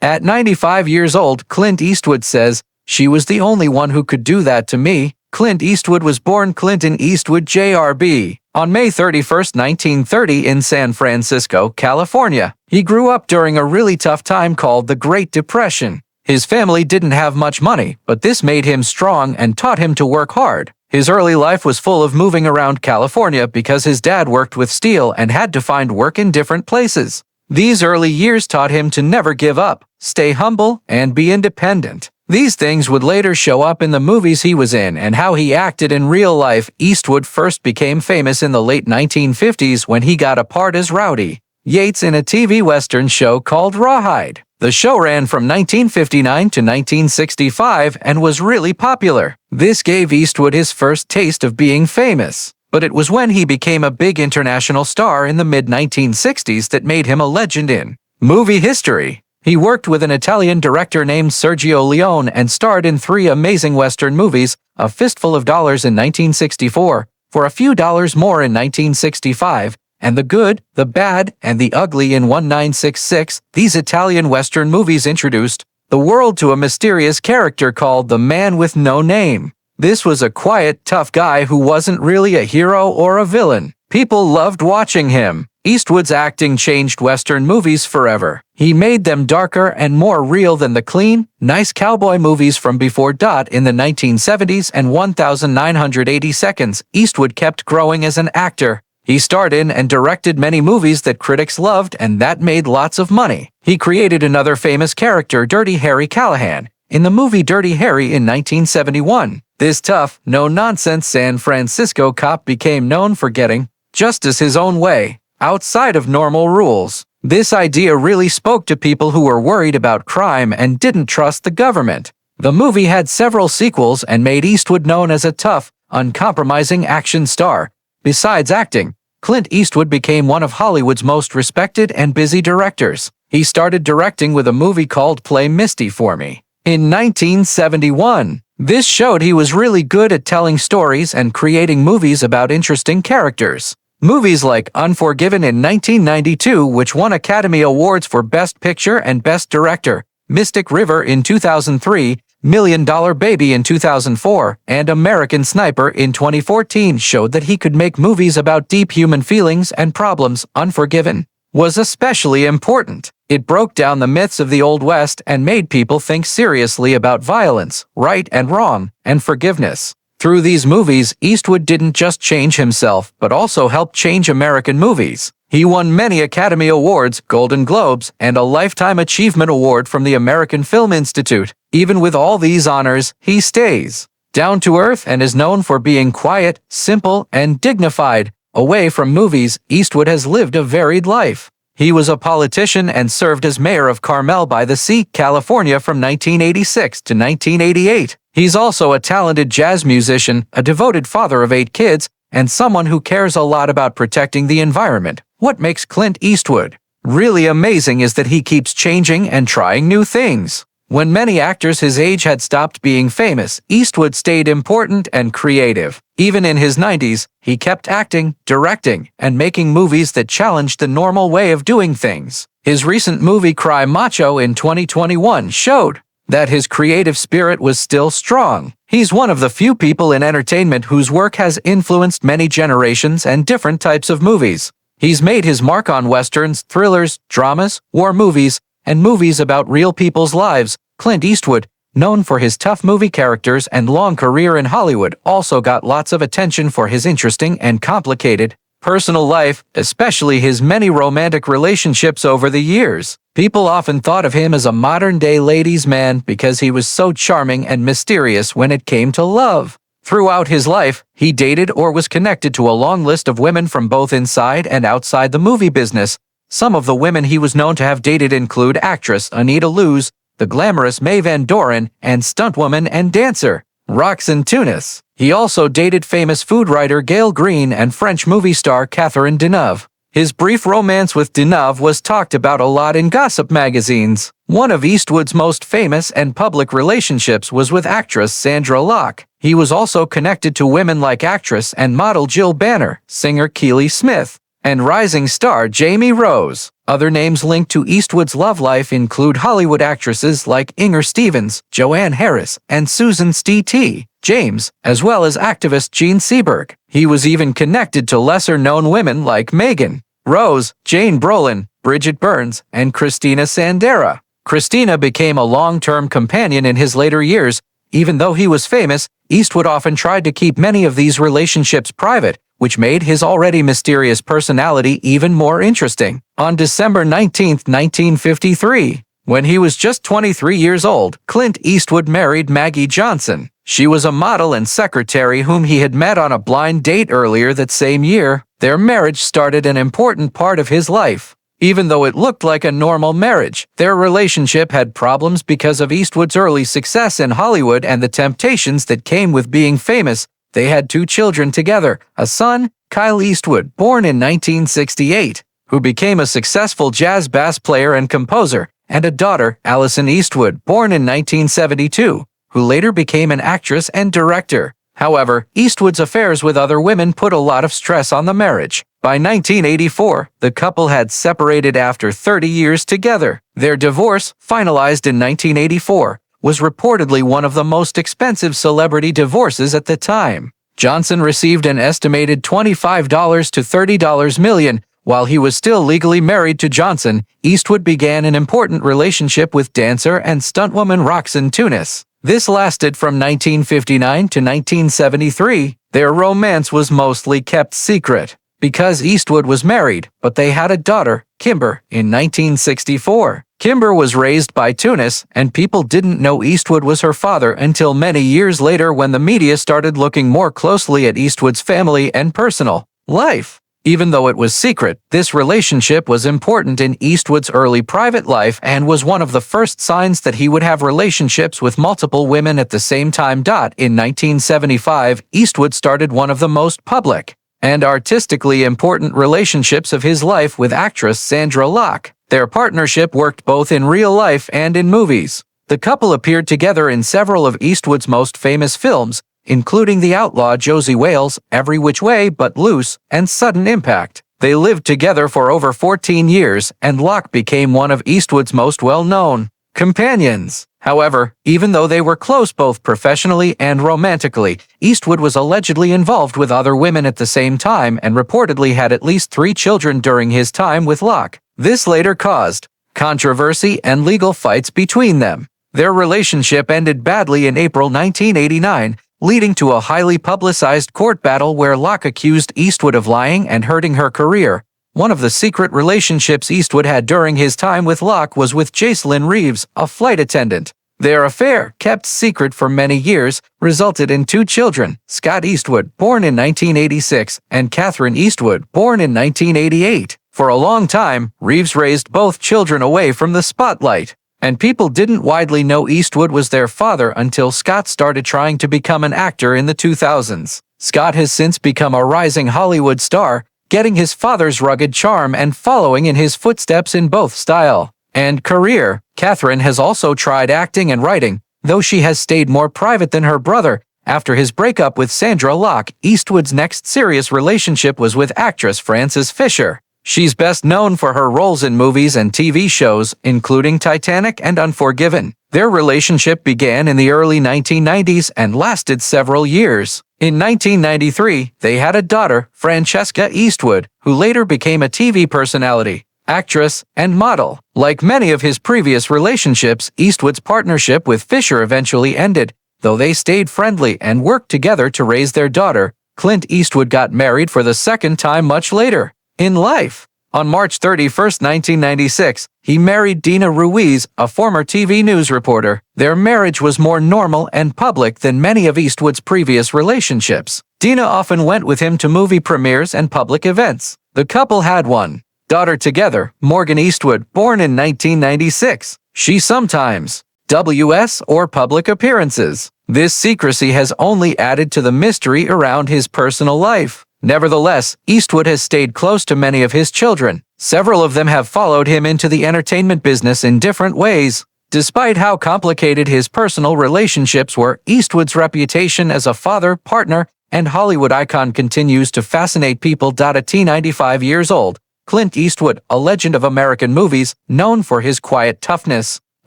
At 95 years old, Clint Eastwood says, "She was the only one who could do that to me." Clint Eastwood was born Clinton Eastwood Jr.B. on May 31, 1930 in San Francisco, California. He grew up during a really tough time called the Great Depression. His family didn't have much money, but this made him strong and taught him to work hard. His early life was full of moving around California because his dad worked with steel and had to find work in different places. These early years taught him to never give up, stay humble, and be independent. These things would later show up in the movies he was in and how he acted in real life. Eastwood first became famous in the late 1950s when he got a part as Rowdy Yates in a TV Western show called Rawhide. The show ran from 1959 to 1965 and was really popular. This gave Eastwood his first taste of being famous. But it was when he became a big international star in the mid-1960s that made him a legend in movie history. He worked with an Italian director named Sergio Leone and starred in 3 amazing Western movies, A Fistful of Dollars in 1964, For a Few Dollars More in 1965, and The Good, the Bad, and the Ugly in 1966. These Italian Western movies introduced the world to a mysterious character called the Man with No Name. This was a quiet, tough guy who wasn't really a hero or a villain. People loved watching him. Eastwood's acting changed Western movies forever. He made them darker and more real than the clean, nice cowboy movies from before. In the 1970s and 1980 seconds, Eastwood kept growing as an actor. He starred in and directed many movies that critics loved, and that made lots of money. He created another famous character, Dirty Harry Callahan, in the movie Dirty Harry in 1971. This tough, no-nonsense San Francisco cop became known for getting justice his own way, outside of normal rules. This idea really spoke to people who were worried about crime and didn't trust the government. The movie had several sequels and made Eastwood known as a tough, uncompromising action star. Besides acting, Clint Eastwood became one of Hollywood's most respected and busy directors. He started directing with a movie called Play Misty for Me in 1971. This showed he was really good at telling stories and creating movies about interesting characters. Movies like Unforgiven in 1992, which won Academy Awards for Best Picture and Best Director, Mystic River in 2003, $1 Million Baby in 2004, and American Sniper in 2014 showed that he could make movies about deep human feelings and problems. Unforgiven was especially important. It broke down the myths of the Old West and made people think seriously about violence, right and wrong, and forgiveness. Through these movies, Eastwood didn't just change himself, but also helped change American movies. He won many Academy Awards, Golden Globes, and a Lifetime Achievement Award from the American Film Institute. Even with all these honors, he stays down to earth and is known for being quiet, simple, and dignified. Away from movies, Eastwood has lived a varied life. He was a politician and served as mayor of Carmel by the Sea, California from 1986 to 1988. He's also a talented jazz musician, a devoted father of 8 kids, and someone who cares a lot about protecting the environment. What makes Clint Eastwood really amazing is that he keeps changing and trying new things. When many actors his age had stopped being famous, Eastwood stayed important and creative. Even in his 90s, he kept acting, directing, and making movies that challenged the normal way of doing things. His recent movie Cry Macho in 2021 showed that his creative spirit was still strong. He's one of the few people in entertainment whose work has influenced many generations and different types of movies. He's made his mark on westerns, thrillers, dramas, war movies, and movies about real people's lives. Clint Eastwood, known for his tough movie characters and long career in Hollywood, also got lots of attention for his interesting and complicated personal life, especially his many romantic relationships over the years. People often thought of him as a modern-day ladies' man because he was so charming and mysterious when it came to love. Throughout his life, he dated or was connected to a long list of women from both inside and outside the movie business. Some of the women he was known to have dated include actress Anita Loos, the glamorous Mae Van Doren, and stuntwoman and dancer Roxanne Tunis. He also dated famous food writer Gail Green and French movie star Catherine Deneuve. His brief romance with Deneuve was talked about a lot in gossip magazines. One of Eastwood's most famous and public relationships was with actress Sandra Locke. He was also connected to women like actress and model Jill Banner, singer Keely Smith, and rising star Jamie Rose. Other names linked to Eastwood's love life include Hollywood actresses like Inger Stevens, Joanne Harris, and Susan St. James, as well as activist Jean Seberg. He was even connected to lesser-known women like Megan Rose, Jane Brolin, Bridget Burns, and Christina Sandera. Christina became a long-term companion in his later years. Even though he was famous, Eastwood often tried to keep many of these relationships private, which made his already mysterious personality even more interesting. On December 19, 1953, when he was just 23 years old, Clint Eastwood married Maggie Johnson. She was a model and secretary whom he had met on a blind date earlier that same year. Their marriage started an important part of his life. Even though it looked like a normal marriage, their relationship had problems because of Eastwood's early success in Hollywood and the temptations that came with being famous. They had 2 children together, a son, Kyle Eastwood, born in 1968, who became a successful jazz bass player and composer, and a daughter, Allison Eastwood, born in 1972, who later became an actress and director. However, Eastwood's affairs with other women put a lot of stress on the marriage. By 1984, the couple had separated after 30 years together. Their divorce, finalized in 1984, was reportedly one of the most expensive celebrity divorces at the time. Johnson received an estimated $25 to $30 million. While he was still legally married to Johnson, Eastwood began an important relationship with dancer and stuntwoman Roxanne Tunis. This lasted from 1959 to 1973. Their romance was mostly kept secret because Eastwood was married, but they had a daughter, Kimber, in 1964. Kimber was raised by Tunis, and people didn't know Eastwood was her father until many years later when the media started looking more closely at Eastwood's family and personal life. Even though it was secret, this relationship was important in Eastwood's early private life and was one of the first signs that he would have relationships with multiple women at the same time. In 1975, Eastwood started one of the most public and artistically important relationships of his life with actress Sandra Locke. Their partnership worked both in real life and in movies. The couple appeared together in several of Eastwood's most famous films, including The Outlaw Josie Wales, Every Which Way But Loose, and Sudden Impact. They lived together for over 14 years, and Locke became one of Eastwood's most well-known companions. However, even though they were close both professionally and romantically, Eastwood was allegedly involved with other women at the same time and reportedly had at least 3 children during his time with Locke. This later caused controversy and legal fights between them. Their relationship ended badly in April 1989, leading to a highly publicized court battle where Locke accused Eastwood of lying and hurting her career. One of the secret relationships Eastwood had during his time with Locke was with Jacelyn Reeves, a flight attendant. Their affair, kept secret for many years, resulted in 2 children, Scott Eastwood, born in 1986, and Catherine Eastwood, born in 1988. For a long time, Reeves raised both children away from the spotlight, and people didn't widely know Eastwood was their father until Scott started trying to become an actor in the 2000s. Scott has since become a rising Hollywood star, getting his father's rugged charm and following in his footsteps in both style and career. Catherine has also tried acting and writing, though she has stayed more private than her brother. After his breakup with Sandra Locke, Eastwood's next serious relationship was with actress Frances Fisher. She's best known for her roles in movies and TV shows, including Titanic and Unforgiven. Their relationship began in the early 1990s and lasted several years. In 1993, they had a daughter, Francesca Eastwood, who later became a TV personality, actress, and model. Like many of his previous relationships, Eastwood's partnership with Fisher eventually ended, though they stayed friendly and worked together to raise their daughter. Clint Eastwood got married for the second time much later in life. On March 31, 1996, he married Dina Ruiz, a former TV news reporter. Their marriage was more normal and public than many of Eastwood's previous relationships. Dina often went with him to movie premieres and public events. The couple had one daughter together, Morgan Eastwood, born in 1996. She sometimes WS or public appearances. This secrecy has only added to the mystery around his personal life. Nevertheless, Eastwood has stayed close to many of his children. Several of them have followed him into the entertainment business in different ways. Despite how complicated his personal relationships were, Eastwood's reputation as a father, partner, and Hollywood icon continues to fascinate people. At 95 years old, Clint Eastwood, a legend of American movies, known for his quiet toughness,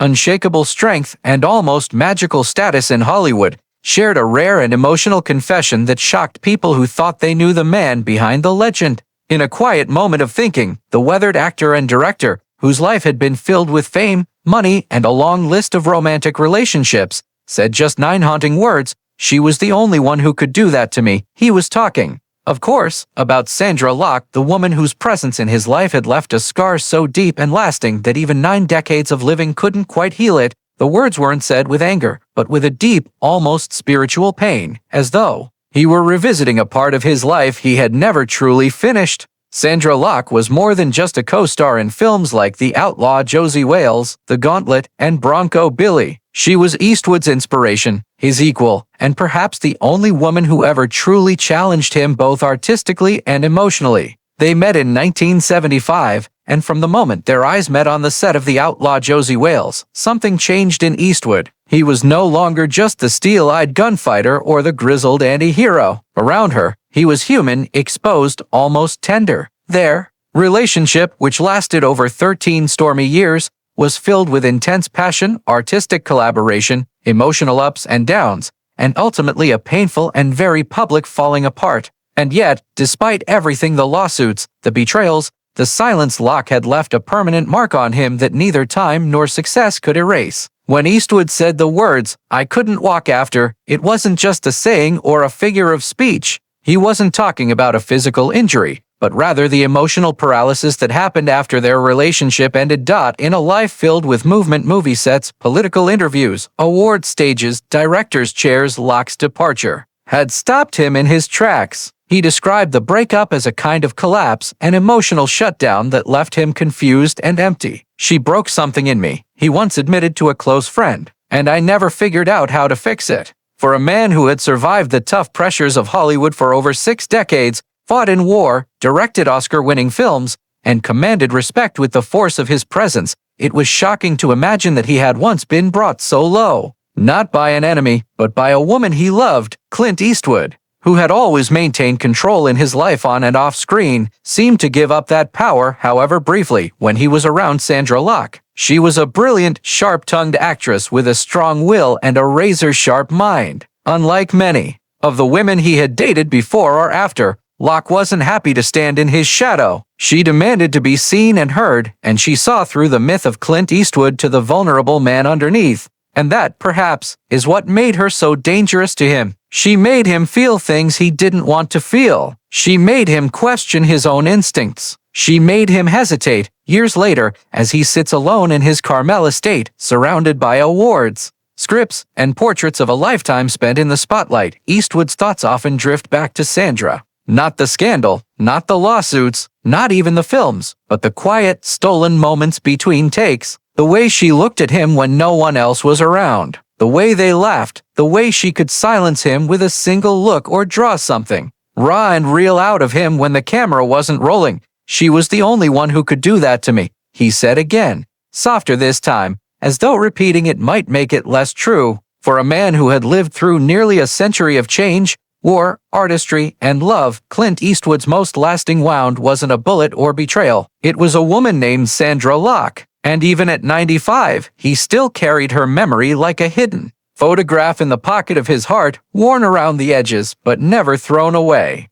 unshakable strength, and almost magical status in Hollywood, shared a rare and emotional confession that shocked people who thought they knew the man behind the legend. In a quiet moment of thinking, the weathered actor and director, whose life had been filled with fame, money, and a long list of romantic relationships, said just 9 haunting words: "She was the only one who could do that to me." He was talking, of course, about Sandra Locke, the woman whose presence in his life had left a scar so deep and lasting that even 9 decades of living couldn't quite heal it. The words weren't said with anger, but with a deep, almost spiritual pain, as though he were revisiting a part of his life he had never truly finished. Sandra Locke was more than just a co-star in films like The Outlaw Josie Wales, The Gauntlet, and Bronco Billy. She was Eastwood's inspiration, his equal, and perhaps the only woman who ever truly challenged him both artistically and emotionally. They met in 1975, and from the moment their eyes met on the set of The Outlaw Josie Wales, something changed in Eastwood. He was no longer just the steel-eyed gunfighter or the grizzled anti-hero. Around her, he was human, exposed, almost tender. Their relationship, which lasted over 13 stormy years, was filled with intense passion, artistic collaboration, emotional ups and downs, and ultimately a painful and very public falling apart. And yet, despite everything, the lawsuits, the betrayals, the silence, Locke had left a permanent mark on him that neither time nor success could erase. When Eastwood said the words, "I couldn't walk after," it wasn't just a saying or a figure of speech. He wasn't talking about a physical injury, but rather the emotional paralysis that happened after their relationship ended. In a life filled with movement, movie sets, political interviews, award stages, director's chairs, Locke's departure had stopped him in his tracks. He described the breakup as a kind of collapse, an emotional shutdown that left him confused and empty. "She broke something in me," he once admitted to a close friend, "and I never figured out how to fix it." For a man who had survived the tough pressures of Hollywood for over 6 decades, fought in war, directed Oscar-winning films, and commanded respect with the force of his presence, it was shocking to imagine that he had once been brought so low. Not by an enemy, but by a woman he loved. Clint Eastwood, who had always maintained control in his life on and off screen, seemed to give up that power, however briefly, when he was around Sandra Locke. She was a brilliant, sharp-tongued actress with a strong will and a razor-sharp mind. Unlike many of the women he had dated before or after, Locke wasn't happy to stand in his shadow. She demanded to be seen and heard, and she saw through the myth of Clint Eastwood to the vulnerable man underneath. And that, perhaps, is what made her so dangerous to him. She made him feel things he didn't want to feel. She made him question his own instincts. She made him hesitate, years later, as he sits alone in his Carmel estate, surrounded by awards, scripts, and portraits of a lifetime spent in the spotlight. Eastwood's thoughts often drift back to Sandra. Not the scandal, not the lawsuits, not even the films, but the quiet, stolen moments between takes. The way she looked at him when no one else was around. The way they laughed. The way she could silence him with a single look or draw something raw and real out of him when the camera wasn't rolling. "She was the only one who could do that to me," he said again, softer this time, as though repeating it might make it less true. For a man who had lived through nearly a century of change, war, artistry, and love, Clint Eastwood's most lasting wound wasn't a bullet or betrayal. It was a woman named Sandra Locke. And even at 95, he still carried her memory like a hidden photograph in the pocket of his heart, worn around the edges but never thrown away.